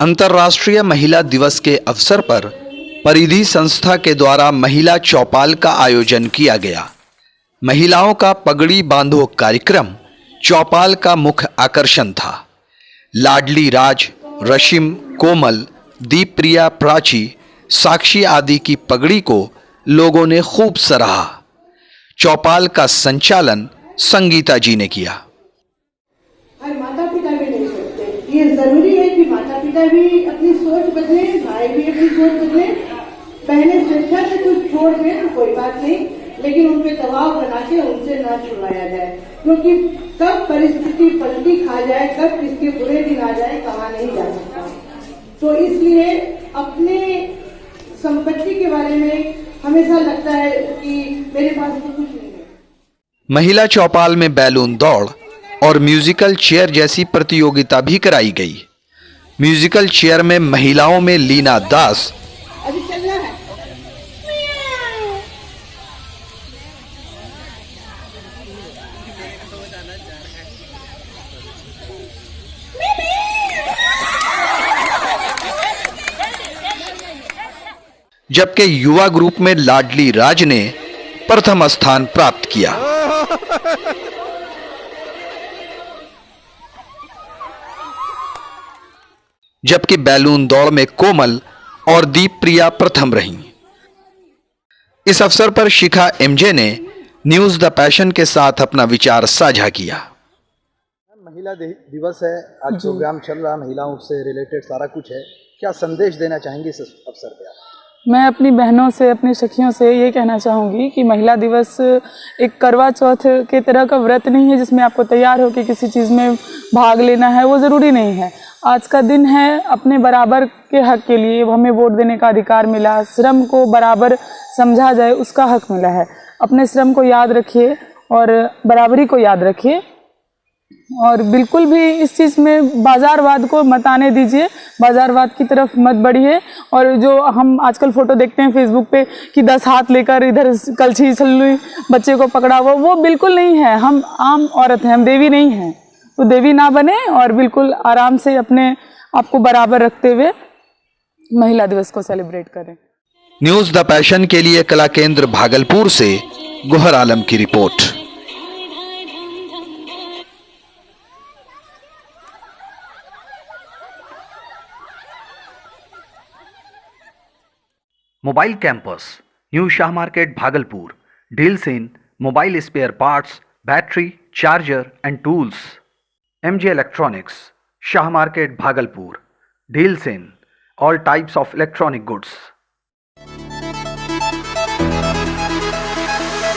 अंतर्राष्ट्रीय महिला दिवस के अवसर पर परिधि संस्था के द्वारा महिला चौपाल का आयोजन किया गया। महिलाओं का पगड़ी बांधो कार्यक्रम चौपाल का मुख्य आकर्षण था। लाडली राज, रशिम, कोमल, दीपप्रिया, प्राची, साक्षी आदि की पगड़ी को लोगों ने खूब सराहा। चौपाल का संचालन संगीता जी ने किया। माता पिता भी नहीं सकते, ये जरूरी है कि माता पिता भी अपनी सोच बदले, भाई भी अपनी सोच बदले। पहले स्वेच्छा से कुछ छोड़ दें तो कोई बात नहीं, लेकिन उन पे दबाव बना के उनसे ना छुड़वाया जाए, क्योंकि कब परिस्थिति पलटी खा जाए, कब किसके बुरे दिन आ जाए, कहा नहीं जा सकता। तो इसलिए अपने संपत्ति के बारे में हमेशा लगता है कि मेरे पास तो कुछ नहीं है। महिला चौपाल में बैलून दौड़ और म्यूजिकल चेयर जैसी प्रतियोगिता भी कराई गई। म्यूजिकल चेयर में महिलाओं में लीना दास, अभी चलना है। जबकि युवा ग्रुप में लाडली राज ने प्रथम स्थान प्राप्त किया। जबकि बैलून दौड़ में कोमल और दीपप्रिया प्रथम रहीं। इस अवसर पर शिखा एमजे ने न्यूज द पैशन के साथ अपना विचार साझा किया। महिला दिवस है, आज प्रोग्राम चल रहा, महिलाओं से रिलेटेड सारा कुछ है, क्या संदेश देना चाहेंगे इस अवसर पे आप? मैं अपनी बहनों से, अपनी सखियों से ये कहना चाहूँगी कि महिला दिवस एक करवा चौथ के तरह का व्रत नहीं है जिसमें आपको तैयार होकर किसी चीज़ में भाग लेना है, वो ज़रूरी नहीं है। आज का दिन है अपने बराबर के हक के लिए, हमें वोट देने का अधिकार मिला, श्रम को बराबर समझा जाए उसका हक मिला है। अपने श्रम को याद रखिए और बराबरी को याद रखिए, और बिल्कुल भी इस चीज़ में बाज़ारवाद को मत आने दीजिए, बाज़ारवाद की तरफ मत बढ़िए। और जो हम आजकल फ़ोटो देखते हैं फेसबुक पे कि 10 हाथ लेकर इधर कलछी छल्लू बच्चे को पकड़ा हुआ, वो बिल्कुल नहीं है। हम आम औरत हैं, हम देवी नहीं हैं, तो देवी ना बने और बिल्कुल आराम से अपने आप को बराबर रखते हुए महिला दिवस को सेलिब्रेट करें। न्यूज द पैशन के लिए कला केंद्र भागलपुर से गोहर आलम की रिपोर्ट। Mobile campus, new Shah market Bhagalpur, deals in mobile spare parts, battery, charger and tools. MJ electronics, Shah market Bhagalpur, deals in all types of electronic goods.